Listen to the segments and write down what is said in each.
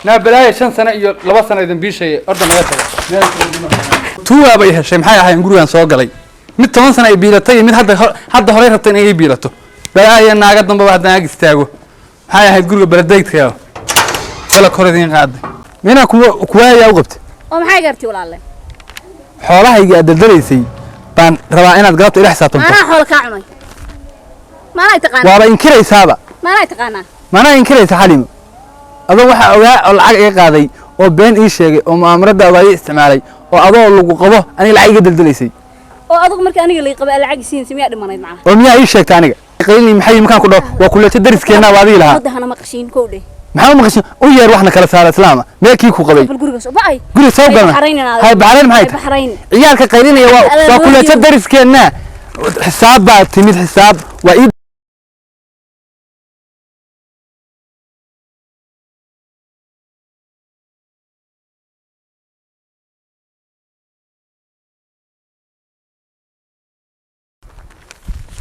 نابلاي 5 سنة iyo 2 sano idin biishay orda naga tago tuuba bay heshay maxay ahayn gurigan soo galay mid 10 sano ay biilatay mid hadda hore rabtay inay biilato balaaya naaga damba hadda naag istaago maxay ahayd guriga baladeegta wala koradin qaaday mina kuwaaya u qabtay oo maxay gartay walaalle xoolahayga dadaleysay baan rabaa inaad galabto ila xisaabtanto ana xool ka cunay maana taqaan waaba inkiraysaaba maana taqaan maana inkiraysa xalimo adoo waxa ogaa lacag iga qaaday oo been ii sheegay oo maamarada ay isticmaalay oo adoo lagu qabo aniga lacag iga daldalaysay oo adigu markii aniga la qabo lacag siin simiya dhimanayd macna oo miyaa ii sheegtay aniga qeylni maxay makan ku dhaw waa kulata dariskeena waadi lahaa wadahana maqashiin koodhe maxaa maqashin u yeer waxna kala saar islaama meekii ku qabay guriga soo baxay guriga soo galna hay baxrayn maxay baxrayn ciyaalka qeylinaya waa kulata dariskeena xisaab baa timid xisaab waa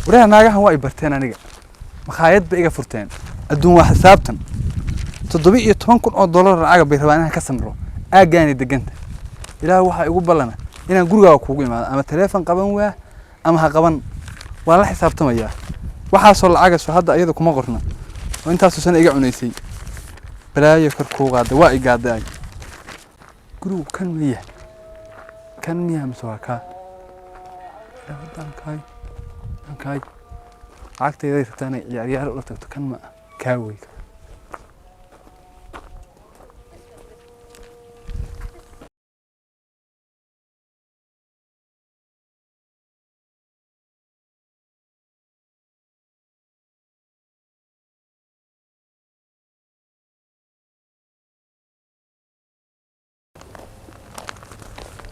وراها ناقها واي برتين أنا مخايد بيجا فرتين الدون واحد ثابتن تضبيط يتهونكن أو دولار عقب بيربانها كسمرو أجاني دجنت إلى واحد يقول بلنا إن نقول جوا كوجي أما تلفون قبل وياه أما هقبل ولا حساب تمياه وحصل العجز فهذا أيضا كم غرنا وأنت أساسا إيجا عنيسي بلا يفكروا قاعد واي قاعد أي قلوا كان مياه مسواكا لا بدان كاي كاي عقتي ذي ثاني عيال ولا تكن ما كاوي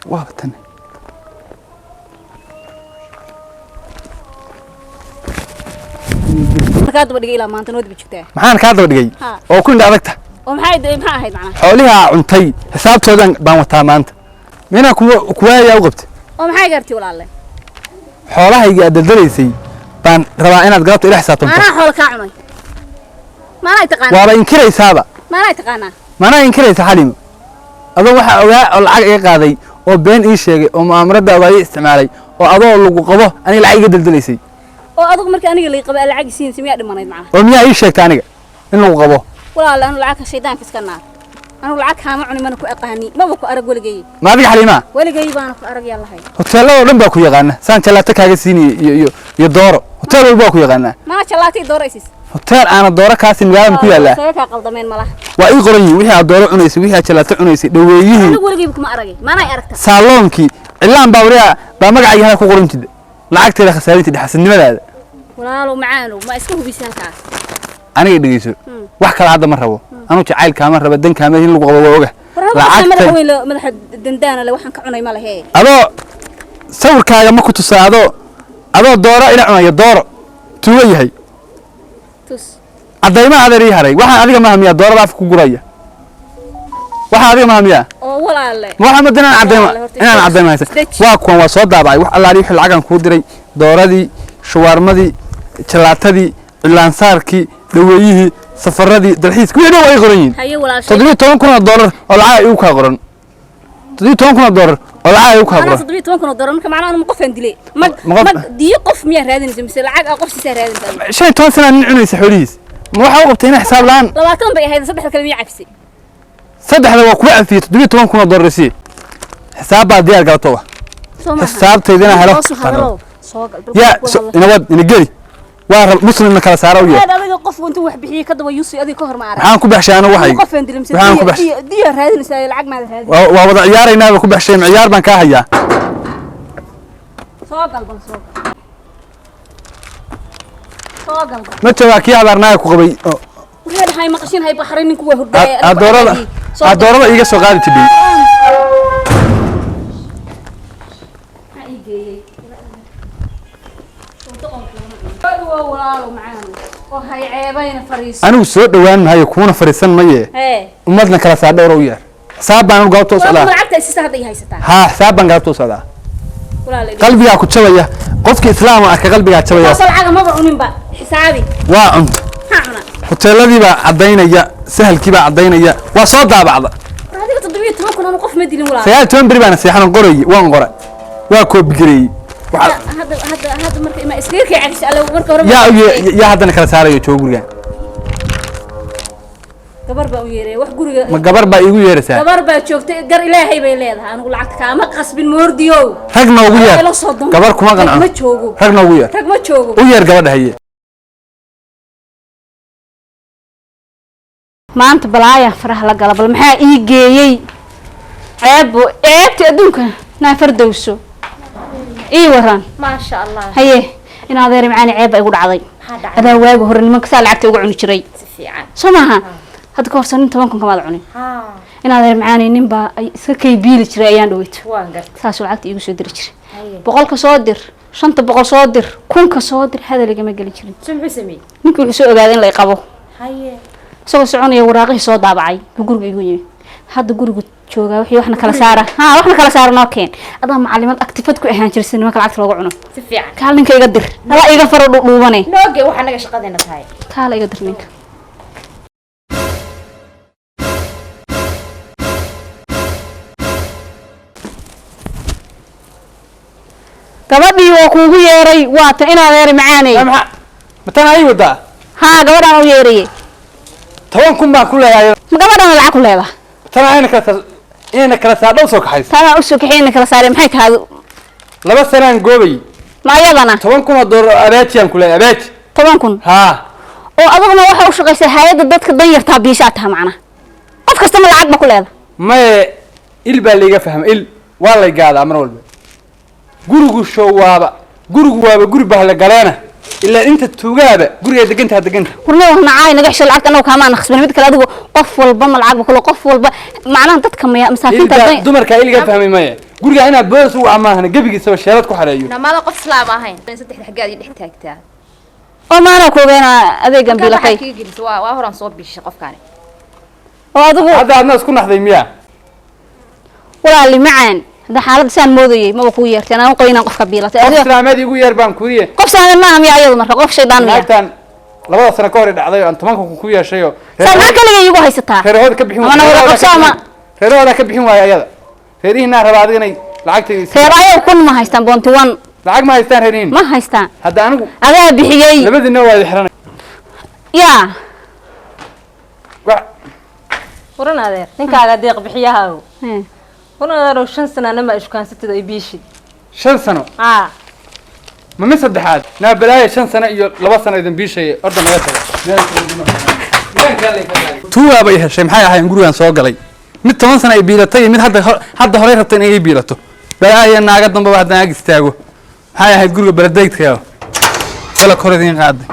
وقتنا ka daba dhigay ilaa maanta nood bijigtaa maxaan ka daba dhigay oo ku indhaadagta oo maxay ahayd macna xooliha cuntay xisaabtoodan baan wataa maanta mina kuwaaya u qabtay oo maxay gartay walaalle xoolahayga dadaleysay baan rabaa inaad galabto ila xisaabtanto ana xool ka cunay maana taqaan waaba inkiraysaaba maana inkiraysa xalimo adoo waxa ogaa lacag iga qaaday oo been ii sheegay oo maamarada ay isticmaalay oo adoo lagu qabo aniga lacag iga daldalaysay oo adigu markii aniga la qabo lacag siin simiya dhimanayd macna oo miyaa ii sheegtay aniga in lagu qabo walaal anu lacag shaydaanka iska naar anu lacag kaama cuni mana ku aqaani maba ku arag waligay ma adiga xalima waligay baan ku arag yaalahay hoteelada dhan baa ku yaqaana saan jalaato kaaga siiniyo iyo dooro hotel walba ku yaqaana ma jalaato dooro isis hotel ana dooro kaasi magaalada ku yaala soo ka qaldameen malaha waa ii qoran yihiin wixii aad dooro cunaysay wixii aad jalaato cunaysay dhaweeyihii anigu waligay kuma aragay maana aragta saaloonkii cilaan baa wariya baa magacayga ku qoran jid lacagteeda khasaarintii dhaxasnimadaada walaalo macaano ma iska hubisay halkaas aniga dhigeyso wax kala hadda ma rabo anu jacayl kaama rabo dan kaama in lagu qabo waa oga lacagta madaxa dandaana le waxaan ka cunay ma lahe adoo sawirkaaga ma ku tusaado adoo dooro ila cunayo dooro tuuga yahay tus adayma adeeri haray waxaan adiga ma hamiya doorada afka ku guraya waxa adiga ma hamiya oo walaalle Muhammad inaan cadayma haysan waa kuwan waa soo daabay wax allaari wixii lacagan ku diray dooradii shawarmadii jalaatadii cilaansaarkii dhaweeyihii safaradii dalxiiska wixii dhan way qoran yihiin haye walaal $17,000 oo lacag ay u ka qoran $17,000 oo lacag ay u ka qoran $17,000 marka macnaha ma qofan dilay mag diyo qof miya raadinaysa mise lacag qof si raadinaysa 15 sano nin cunaysa xoolihiis ma waxa uu qabtay in xisaab laan 20 bay ahayd saddex kale miya cafsi saddexda waa ku afiyay $17,000 si xisaab baa diyaar galto xisaabteedina helo يا نود نجري وارب مسلم كلا سارة وياه هذا أنا قف وأنت واحد بحيه كذا ويوصي أذي كهر معك عن كوب حشان وحي قف أنت لمسة دي هذه نسأل العق مع هذه ووضع عياري نابي كوب حشان عيار بان كاهيا صاقل ما تواكي على رناك وغبي وهذا هاي مقشين هاي بحرين كوه هرداء الدورة يجي سوغالي تبي أنا وسود دوان هاي يكون فريسان مية. ومدنا كلا سعد ورويا. سابان وقاطو صلاة. ها سابان قاطو صلاة. قلبي أكو شوية. قفك إسلام قلبي أكو شوية. وصل حاجة ما بعونين بقى حسابي. وأنت. هنا. hoteeladii baa cadeynaya سهل كيبا عدينيا وصودا بعض هذيك تضبيط ما كنا نوقف مدلين ولا سيال تنبري بان سيحان قري وان قرا واكوب قري هذا مركي ما اسكيرك يعني سألوا مركي ورا يا هذا كلا ساريو جو غريا gabar baa u yeeray wax guriga ma gabar baa igu yeeraysaa gabar baa joogtay gar ilaahay bay leedahay anigu lacagta kaama qasbin moordiyo ragna ugu yeer gabar kuma qanco ma joogo ragna ugu yeer rag ma joogo u yeer gabadha haye maanta balaaya faraha la gala bal maxaa ii geeyay ceebta adduunka naa fardowso ii waran ma sha Allah haye in adeer macaani ceeb ay ugu dhacday adaa waaga hore nimanka saa lacagta ugu cuni jiray si fiican soo maaha hadda ka horsan 10 kun kama cunin in adeer macaani nin baa ay iska kay biili jiray ayaan dhaweyto waan gartay saas lacagta igu soo diri jiray 100 ka soo dir 500 soo dir 1000 ka soo dir hada lagama gali jirin sumxu samee ninkii wuxuu soo ogaaday in la qabo haye soo soconaya waraaqihii soo daabacay guriga igu yimid hadda guriga jooga wixii waxna kala saara waxna kala saara noo keen adaa macallimad actifad ku ahaan jirsan nimanka lacagta lagu cuno si fiican kaalinka iga dir hala iga faro dhuubane nooge waxa naga shaqadeena tahay kaala iga dir ninka gabadhii waa kuugu yeeray waata inaad yeeri macaanay matan ay wada gabadhaan u yeerayay 10 kun baan ku leeyahay ma gabadhaan lacag ku leedahay tan ayna kala saadhow soo kaxaysa tan u soo kaxayna kala saareen maxay tahay laba sanaan goobay ma ayadana 10 kun oo dollar abaatiyan ku leeyahay abaati 10 kun oo adaguna waxa u shaqaysay hay'adda dadka dan yartaa biisha tahay macna qof kasta ma lacag ba ku leedahay ma il baa liiga fahmay il waa la gaada mar walba gurigu shoowaaba guri baa la galeena ilaa inta tuugaaba guriga deganta warna nacaay naga xisho lacagta anoo kaama naqsban mid kale adigu qof walba ma lacag ba qof walba macnaha dadka ma masaafiinta dumarka ilga fahmay ma guriga ina boos u amaahna gabigiisa sheelad ku xareeyo namada qof islaam ahayn saddex xagaad iyo dhex taagtaa oo maana ku ogeena adeegan bilatay waa horan soo bishay qofkaani oo adigu hadda adna isku naxday miya walaali macaan hada xaalad saan moodayay ma ku yeertay aan qoynan qofka biilatay adiga islaamadi ugu yeer baan kuriye qof saan ma ahmi ayadu marka qof shaydaan miya lacagtan labada sano ka hor dhacday aan 10 kun ku yeeshay oo salaan kaliya igu haysataa reerahooda ka bixin reerahooda ka bixin waaya ayada reerihiina raba adiga inay lacagta reerayo kun ma haystaan boonti 1 lacag ma haystaan reerihin ma haystaan hadda anigu adaa bixiyay labadina waa xiranay ya waran adeer ninkaaga deeq bixiyaha waran adeer 5 sano ma ishkaansatay ay biishi 5 sano ma mid saddexaad na balaaya 5 sano iyo 2 sano idin biishay orda naga tagay tuuba bay heshay maxay ahayn gurigan soo galay mid 10 sano ay biilatay mid hadda hore rabtay inay biilato balaaya naaga damba hadda ag istaago maxay ahayd guriga baladeegtay kala koridin qaaday